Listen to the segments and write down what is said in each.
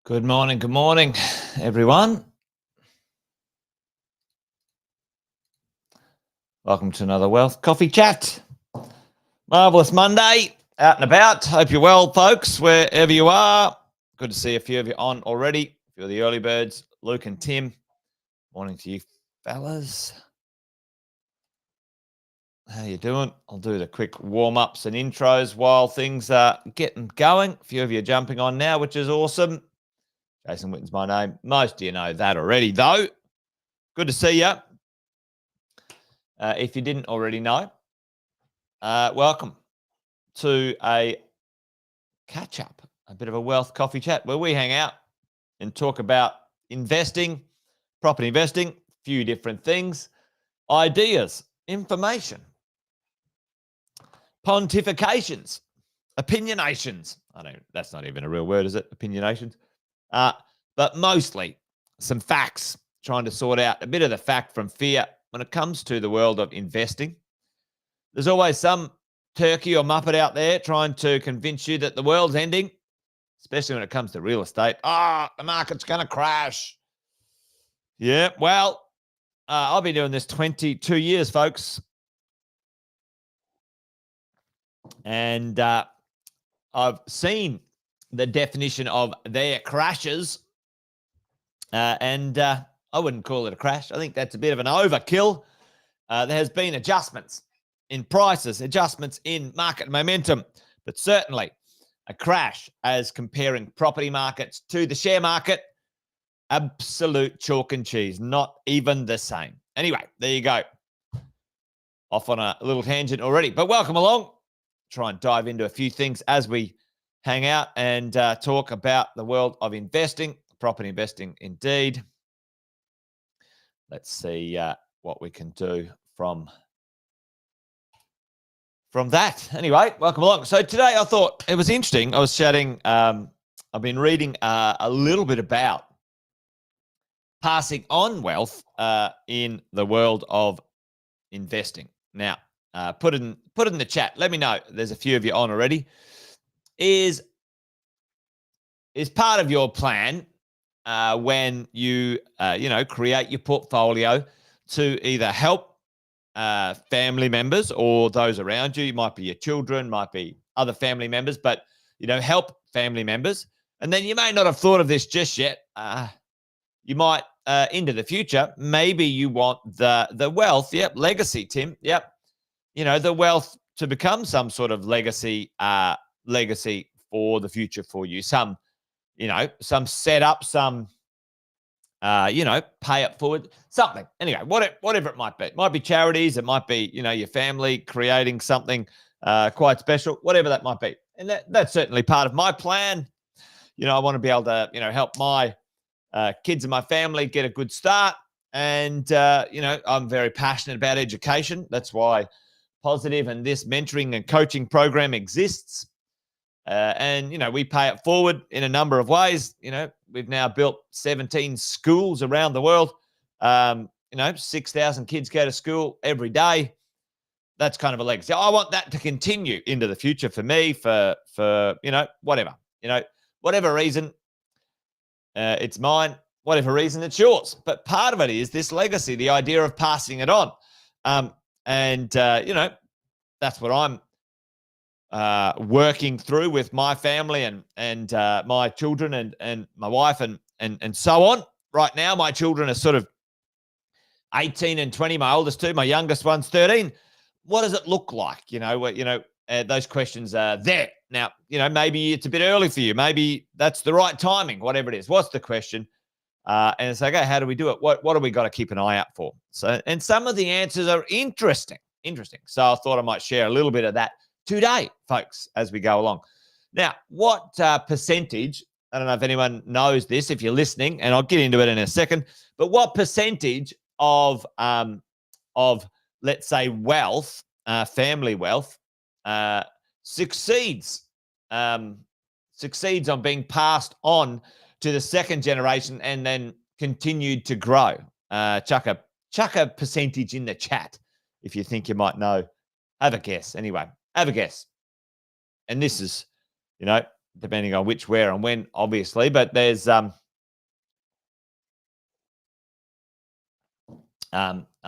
Good morning, everyone. Welcome to another Wealth Coffee Chat. Marvellous Monday, out and about. Hope you're well, folks, wherever you are. Good to see a few of you on already. A few of the early birds, Luke and Tim. Morning to you, fellas. How you doing? I'll do the quick warm-ups and intros while things are getting going. A few of you are jumping on now, which is awesome. Jason Witten's my name. Most of you know that already, though. Good to see you. If you didn't already know, welcome to a catch-up, a bit of a wealth coffee chat where we hang out and talk about investing, property investing, a few different things, ideas, information, pontifications, opinionations. That's not even a real word, is it? Opinionations. But mostly some facts, trying to sort out a bit of the fact from fear when it comes to the world of investing. There's always some turkey or muppet out there trying to convince you that the world's ending, especially when it comes to real estate. The market's going to crash. Yeah, well, I've been doing this 22 years, folks. And I've seen the definition of their crashes. And I wouldn't call it a crash. I think that's a bit of an overkill. There has been adjustments in prices, adjustments in market momentum, but certainly a crash as comparing property markets to the share market. Absolute chalk and cheese, not even the same. Anyway, there you go. Off on a little tangent already, but welcome along. Try and dive into a few things as we hang out and talk about the world of investing, property investing indeed. Let's see what we can do from that. Anyway, welcome along. So today I thought it was interesting. I was chatting, I've been reading a little bit about passing on wealth in the world of investing. Now, put in the chat. Let me know. There's a few of you on already. Is part of your plan when you create your portfolio to either help family members or those around you. It might be your children, might be other family members, but help family members. And then you may not have thought of this just yet. You might into the future. Maybe you want the wealth. Yep, legacy, Tim. Yep, the wealth to become some sort of legacy for the future for you. Some setup, some, pay it forward, something. Anyway, whatever it might be. It might be charities. It might be, your family creating something quite special, whatever that might be. And that's certainly part of my plan. I want to be able to, help my kids and my family get a good start. And, I'm very passionate about education. That's why Positive and this mentoring and coaching program exists. And we pay it forward in a number of ways. We've now built 17 schools around the world. 6,000 kids go to school every day. That's kind of a legacy. I want that to continue into the future for me, for whatever reason, it's mine. Whatever reason, it's yours. But part of it is this legacy, the idea of passing it on. That's what I'm working through with my family and my children and my wife and so on. Right now, my children are sort of 18 and 20. My oldest two, my youngest one's 13. What does it look like? Those questions are there. Now, maybe it's a bit early for you. Maybe that's the right timing, whatever it is. What's the question? And it's like, okay, how do we do it? What do we got to keep an eye out for? And some of the answers are interesting. So I thought I might share a little bit of that today, folks, as we go along. Now, what percentage, I don't know if anyone knows this, if you're listening, and I'll get into it in a second, but what percentage of let's say wealth, family wealth, succeeds on being passed on to the second generation and then continued to grow? Chuck a percentage in the chat if you think you might know. Have a guess. Anyway, have a guess. And this is, depending on which, where, and when, obviously, but there's a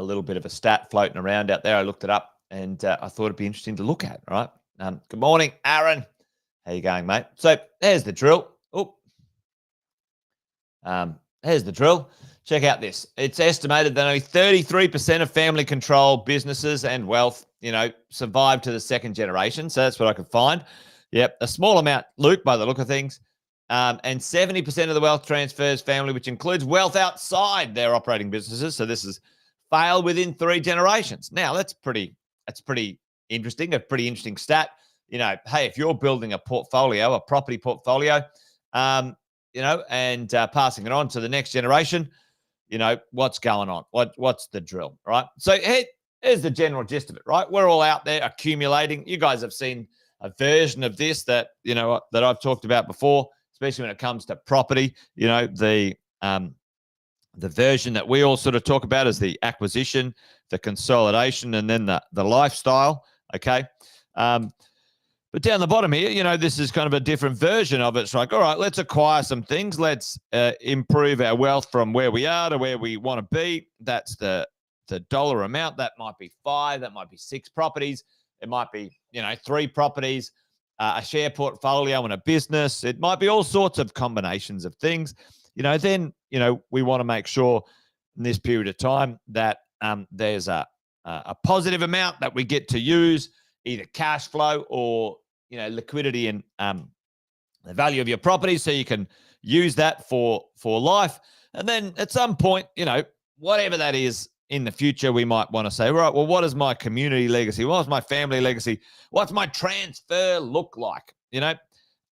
little bit of a stat floating around out there. I looked it up and I thought it'd be interesting to look at. All right. Good morning, Aaron. How you going, mate? So there's the drill. Here's the drill. Check out this. It's estimated that only 33% of family-controlled businesses and wealth, survive to the second generation. So that's what I could find. Yep, a small amount, Luke, by the look of things. And 70% of the wealth transfers family, which includes wealth outside their operating businesses. So this is failed within 3 generations. Now, that's pretty interesting, a pretty interesting stat. Hey, if you're building a portfolio, a property portfolio, and passing it on to the next generation, what's going on? What's the drill, right? So here's the general gist of it, right? We're all out there accumulating. You guys have seen a version of this that I've talked about before, especially when it comes to property. The version that we all sort of talk about is the acquisition, the consolidation, and then the lifestyle. Okay. But down the bottom here, this is kind of a different version of it. It's like, all right, let's acquire some things. Let's improve our wealth from where we are to where we want to be. That's the dollar amount. That might be 5. That might be 6 properties. It might be, 3 properties, a share portfolio and a business. It might be all sorts of combinations of things. Then, we want to make sure in this period of time that there's a positive amount that we get to use, either cash flow or, liquidity and the value of your property, so you can use that for life. And then at some point, whatever that is in the future, we might want to say, right, well, what is my community legacy? What's my family legacy? What's my transfer look like?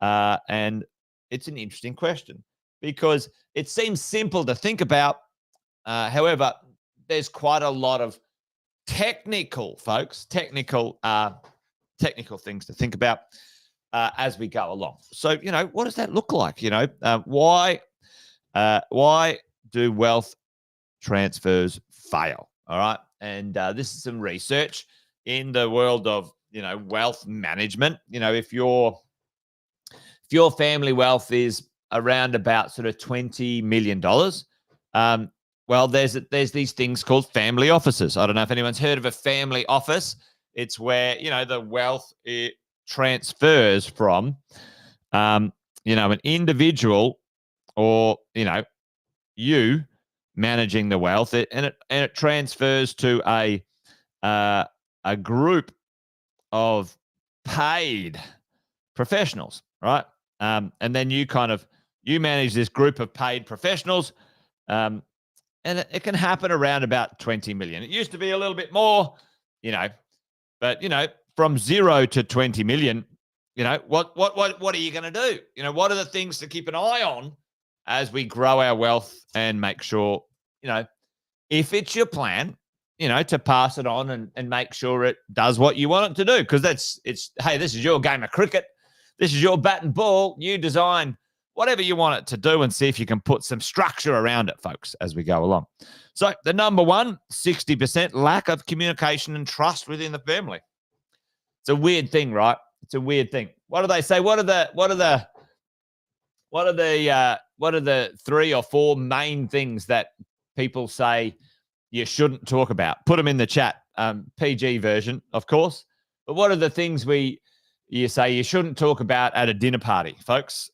And it's an interesting question because it seems simple to think about. However, there's quite a lot of technical things to think about as we go along. So, what does that look like? Why do wealth transfers fail? All right. And this is some research in the world of, wealth management. If your family wealth is around about sort of $20 million, well, there's these things called family offices. I don't know if anyone's heard of a family office. It's where, the wealth transfers from, an individual or, you managing the wealth, and it transfers to a group of paid professionals, right? And then you manage this group of paid professionals, and it can happen around about 20 million. It used to be a little bit more, but from 0 to 20 million, what are you going to do? What are the things to keep an eye on as we grow our wealth and make sure, if it's your plan, to pass it on and make sure it does what you want it to do. Because hey, this is your game of cricket. This is your bat and ball. You design whatever you want it to do, and see if you can put some structure around it, folks, as we go along. So the number one, 60% lack of communication and trust within the family. It's a weird thing, right? It's a weird thing. What do they say? What are the 3 or 4 main things that people say you shouldn't talk about? Put them in the chat. PG version, of course. But what are the things you say you shouldn't talk about at a dinner party, folks?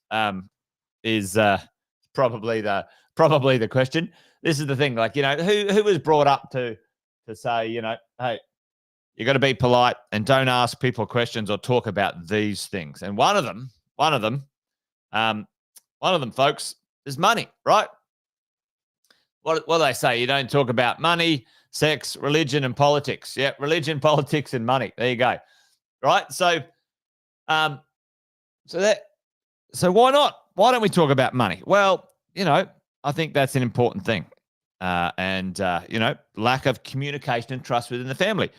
Is probably the question. This is the thing, like, who was brought up to say, hey, you got to be polite and don't ask people questions or talk about these things. And one of them, folks, is money, right? What do they say? You don't talk about money, sex, religion, and politics. Yeah, religion, politics, and money. There you go. Right? So why not? Why don't we talk about money? Well, I think that's an important thing. And lack of communication and trust within the family.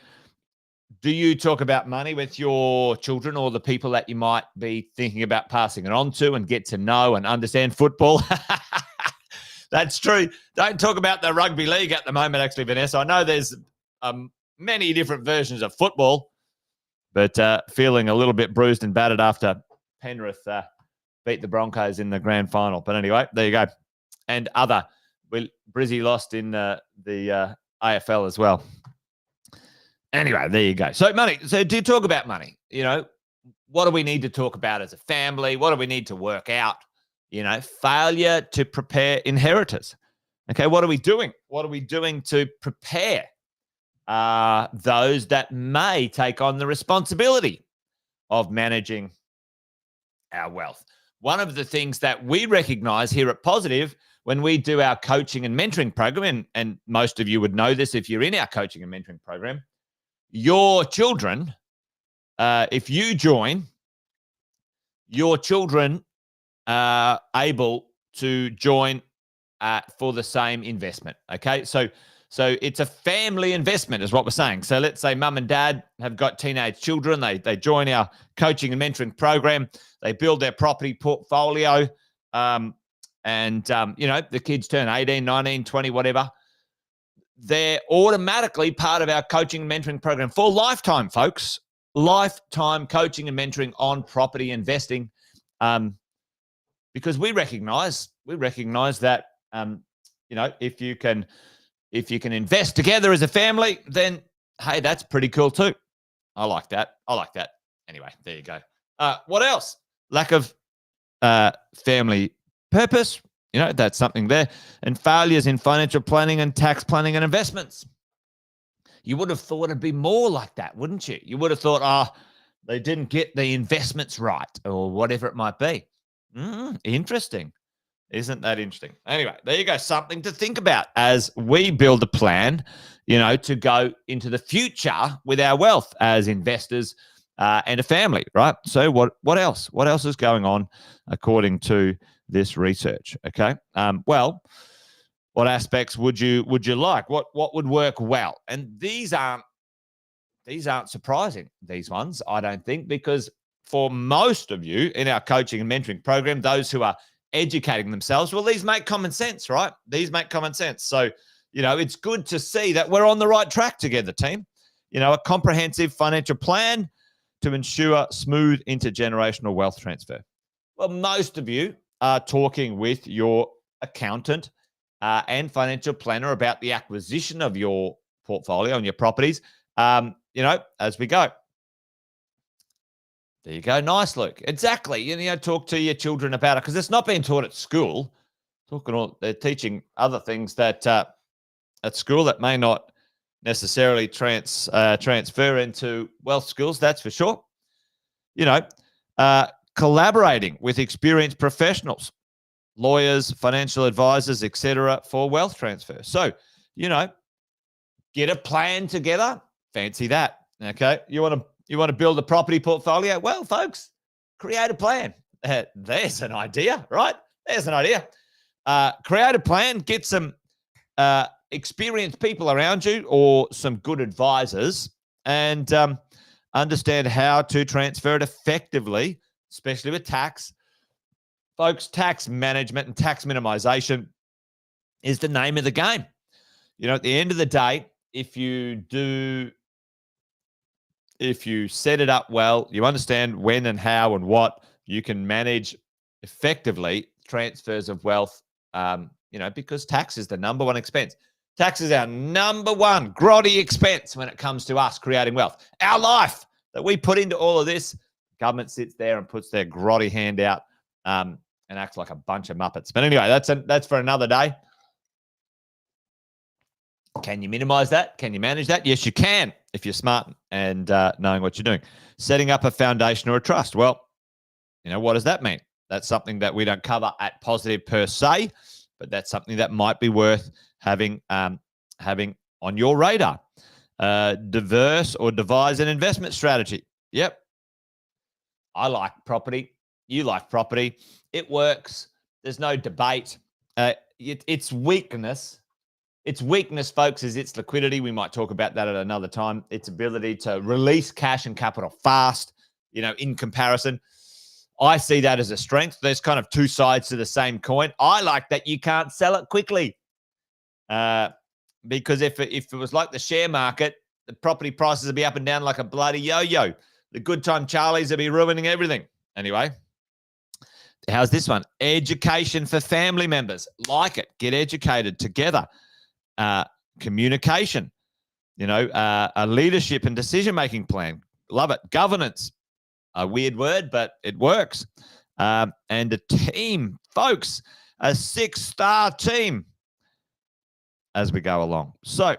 Do you talk about money with your children or the people that you might be thinking about passing it on to and get to know and understand football? That's true. Don't talk about the rugby league at the moment, actually, Vanessa. I know there's many different versions of football, but feeling a little bit bruised and battered after Penrith beat the Broncos in the grand final. But anyway, there you go. And Brizzy lost in the AFL as well. Anyway, there you go. So money. So do you talk about money? What do we need to talk about as a family? What do we need to work out? Failure to prepare inheritors. Okay, what are we doing? What are we doing to prepare those that may take on the responsibility of managing our wealth? One of the things that we recognize here at Positive when we do our coaching and mentoring program, and most of you would know this if you're in our coaching and mentoring program, your children, if you join, your children are able to join for the same investment. Okay, so it's a family investment is what we're saying. So let's say mum and dad have got teenage children. They join our coaching and mentoring program. They build their property portfolio. The kids turn 18, 19, 20, whatever. They're automatically part of our coaching and mentoring program for lifetime, folks. Lifetime coaching and mentoring on property investing. Because we recognize that, if you can invest together as a family, then, hey, that's pretty cool too. I like that. Anyway, there you go. What else? Lack of family purpose. That's something there. And failures in financial planning and tax planning and investments. You would have thought it'd be more like that, wouldn't you? You would have thought, they didn't get the investments right or whatever it might be. Interesting. Isn't that interesting? Anyway, there you go. Something to think about as we build a plan, to go into the future with our wealth as investors and a family, right? So what else? What else is going on according to this research? Okay. What aspects would you like? What would work well? And these aren't surprising, these ones, I don't think, because for most of you in our coaching and mentoring program, those who are educating themselves, well, these make common sense, right? These make common sense. So, it's good to see that we're on the right track together, team. A comprehensive financial plan to ensure smooth intergenerational wealth transfer. Well, most of you are talking with your accountant and financial planner about the acquisition of your portfolio and your properties, as we go. There you go. Nice, Luke. Exactly. Talk to your children about it because it's not being taught at school. They're teaching other things that at school that may not necessarily transfer into wealth skills. That's for sure. Collaborating with experienced professionals, lawyers, financial advisors, etc., for wealth transfer. So, get a plan together. Fancy that. Okay. You want to build a property portfolio? Well, folks, create a plan. There's an idea, right? There's an idea. Create a plan. Get some experienced people around you or some good advisors and understand how to transfer it effectively, especially with tax, Folks, tax management and tax minimization is the name of the game. At the end of the day, if you set it up well, you understand when and how and what, you can manage effectively transfers of wealth, because tax is the number one expense. Tax is our number one grotty expense when it comes to us creating wealth. Our life that we put into all of this, government sits there and puts their grotty hand out and acts like a bunch of muppets. But anyway, that's for another day. Can you minimize that? Can you manage that? Yes, you can if you're smart and knowing what you're doing. Setting up a foundation or a trust. Well, what does that mean? That's something that we don't cover at Positive per se, but that's something that might be worth having on your radar. Diverse or devise an investment strategy. Yep. I like property. You like property. It works. There's no debate. Its weakness. Its weakness, folks, is its liquidity. We might talk about that at another time. Its ability to release cash and capital fast, in comparison. I see that as a strength. There's kind of two sides to the same coin. I like that you can't sell it quickly. Because if it was like the share market, the property prices would be up and down like a bloody yo-yo. The good time Charlies would be ruining everything. Anyway, how's this one? Education for family members. Like it. Get educated together. Communication, a leadership and decision-making plan. Love it. Governance, a weird word, but it works. And a team, folks, a 6-star team as we go along. So,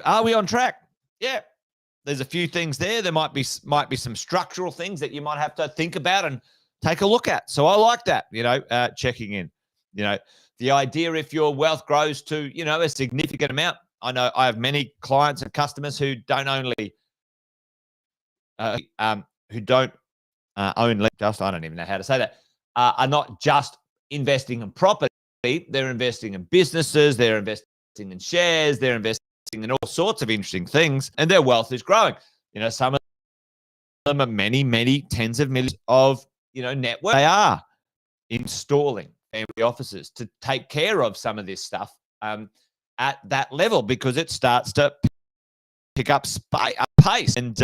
are we on track? Yeah. There's a few things there. There might be some structural things that you might have to think about and take a look at. So I like that, checking in, the idea if your wealth grows to, a significant amount. I know I have many clients and customers who don't only, who don't only just, I don't even know how to say that, are not just investing in property. They're investing in businesses. They're investing in shares. They're investing in all sorts of interesting things, and their wealth is growing. Some of them are many, many tens of millions of, net worth. They are installing family offices to take care of some of this stuff at that level, because it starts to pick up pace. And,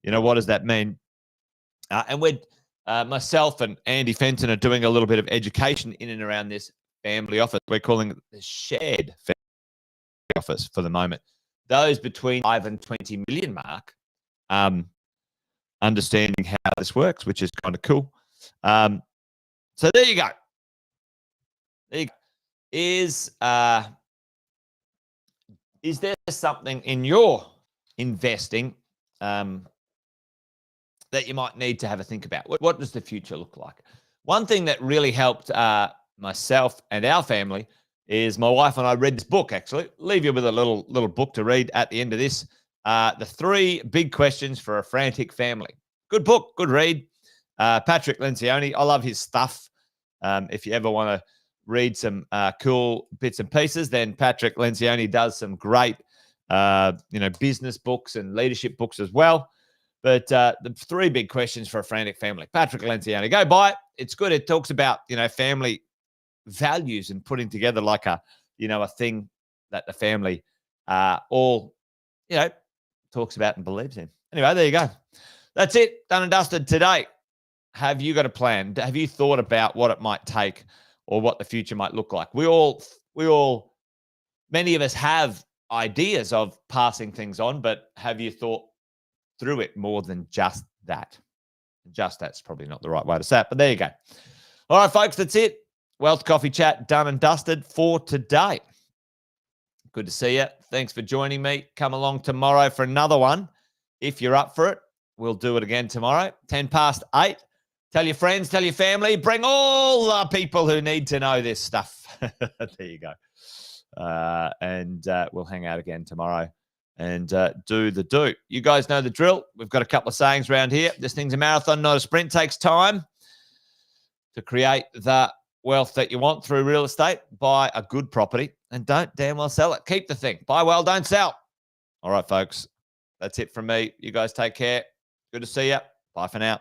what does that mean? And we're, myself and Andy Fenton are doing a little bit of education in and around this family office. We're calling it the shared family office for the moment. Those between 5 and 20 million mark, understanding how this works, which is kind of cool. So there you go. Is there something in your investing that you might need to have a think about? What does the future look like? One thing that really helped myself and our family is my wife and I read this book, actually. Leave you with a little book to read at the end of this. The 3 Big Questions for a Frantic Family. Good book, good read. Patrick Lencioni, I love his stuff. If you ever want to read some cool bits and pieces, then Patrick Lencioni does some great, business books and leadership books as well. But the 3 Big Questions for a Frantic Family. Patrick Lencioni, go buy it. It's good. It talks about, family values and putting together like a thing that the family all, talks about and believes in. Anyway, there you go. That's it. Done and dusted today. Have you got a plan? Have you thought about what it might take or what the future might look like? We all, many of us have ideas of passing things on, but have you thought through it more than just that? Just that's probably not the right way to say it, but there you go. All right, folks, that's it. Wealth Coffee Chat done and dusted for today. Good to see you. Thanks for joining me. Come along tomorrow for another one. If you're up for it, we'll do it again tomorrow, 8:10. Tell your friends, tell your family, bring all the people who need to know this stuff. There you go. And we'll hang out again tomorrow and do the do. You guys know the drill. We've got a couple of sayings around here. This thing's a marathon, not a sprint. Takes time to create the wealth that you want through real estate. Buy a good property and don't damn well sell it. Keep the thing. Buy well, don't sell. All right, folks. That's it from me. You guys take care. Good to see you. Bye for now.